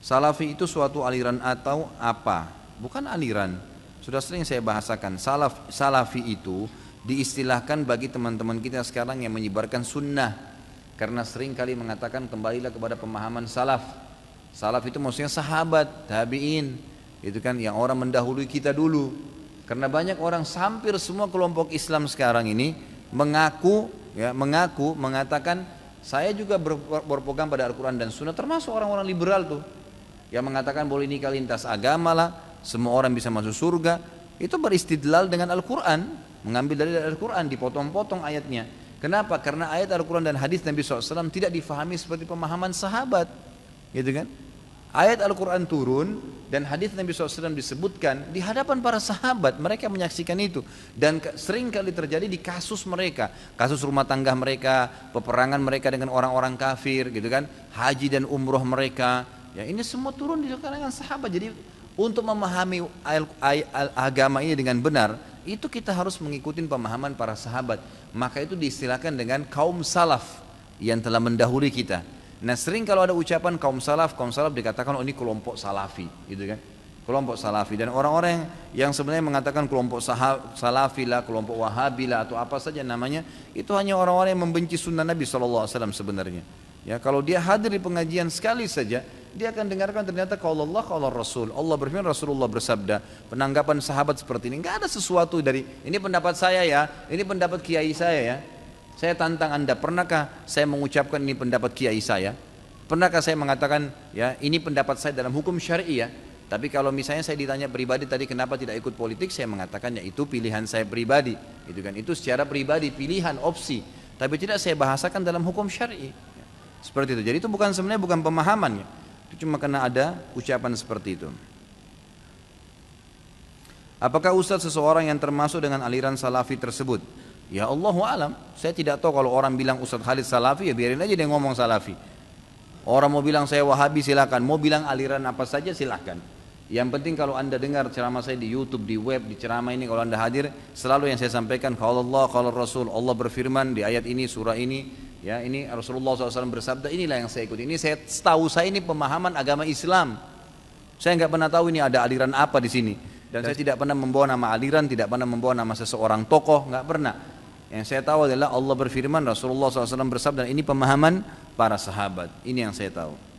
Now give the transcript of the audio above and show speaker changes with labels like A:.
A: Salafi itu suatu aliran atau apa? Bukan aliran. Sudah sering saya bahasakan. Salafi itu diistilahkan bagi teman-teman kita sekarang yang menyebarkan sunnah. Karena sering kali mengatakan kembalilah kepada pemahaman salaf. Salaf itu maksudnya sahabat, tabi'in, itu kan yang orang mendahului kita dulu. Karena banyak orang, hampir semua kelompok Islam sekarang ini mengaku mengatakan saya juga berpegang pada Al-Quran dan Sunnah, termasuk orang-orang liberal tuh yang mengatakan boleh nikah lintas agama lah, semua orang bisa masuk surga. Itu beristidlal dengan Al-Quran, mengambil dari Al-Quran, dipotong-potong ayatnya. Kenapa? Karena ayat Al-Quran dan hadis Nabi SAW tidak difahami seperti pemahaman sahabat, gitu kan? Ayat Al-Quran turun dan hadis Nabi SAW disebutkan di hadapan para sahabat, mereka menyaksikan itu. Dan sering kali terjadi di kasus mereka, kasus rumah tangga mereka, peperangan mereka dengan orang-orang kafir, gitu kan, haji dan umroh mereka. Ya, ini semua turun di kalangan sahabat. Jadi untuk memahami agama ini dengan benar, itu kita harus mengikuti pemahaman para sahabat. Maka itu diistilahkan dengan kaum salaf yang telah mendahului kita. Nah, sering kalau ada ucapan kaum salaf dikatakan oh ini kelompok salafi, gitu kan? Kelompok salafi. Dan orang-orang yang sebenarnya mengatakan kelompok salafi lah, kelompok wahabi lah, atau apa saja namanya, itu hanya orang-orang yang membenci sunnah Nabi SAW sebenarnya. Ya, kalau dia hadir di pengajian sekali saja, dia akan dengarkan ternyata qaul Allah, qaul Rasul. Allah berfirman, Rasulullah bersabda. Penanggapan sahabat seperti ini, enggak ada sesuatu dari ini pendapat saya ya, ini pendapat kiai saya ya. Saya tantang Anda, pernahkah saya mengucapkan ini pendapat kiai saya? Pernahkah saya mengatakan ya ini pendapat saya dalam hukum syar'i ya? Tapi kalau misalnya saya ditanya pribadi tadi kenapa tidak ikut politik, saya mengatakan ya itu pilihan saya pribadi, gitu kan? Itu secara pribadi, pilihan, opsi. Tapi tidak saya bahasakan dalam hukum syar'i. Seperti itu. Jadi itu sebenarnya bukan pemahamannya. Itu cuma karena ada ucapan seperti itu. Apakah Ustaz seseorang yang termasuk dengan aliran salafi tersebut? Ya Allahu alam, saya tidak tahu. Kalau orang bilang Ustaz Khalid salafi, ya biarin aja dia ngomong salafi. Orang mau bilang saya wahabi silakan, mau bilang aliran apa saja silakan. Yang penting kalau Anda dengar ceramah saya di YouTube, di web, di ceramah ini, kalau Anda hadir, selalu yang saya sampaikan kalau Allah, kalau Rasul, Allah berfirman di ayat ini, surah ini, ya ini Rasulullah SAW bersabda, inilah yang saya ikuti. Ini saya tahu, saya ini pemahaman agama Islam. Saya nggak pernah tahu ini ada aliran apa di sini. Dan saya tidak pernah membawa nama aliran, tidak pernah membawa nama seseorang tokoh, nggak pernah. Yang saya tahu adalah Allah berfirman, Rasulullah SAW bersabda, ini pemahaman para sahabat. Ini yang saya tahu.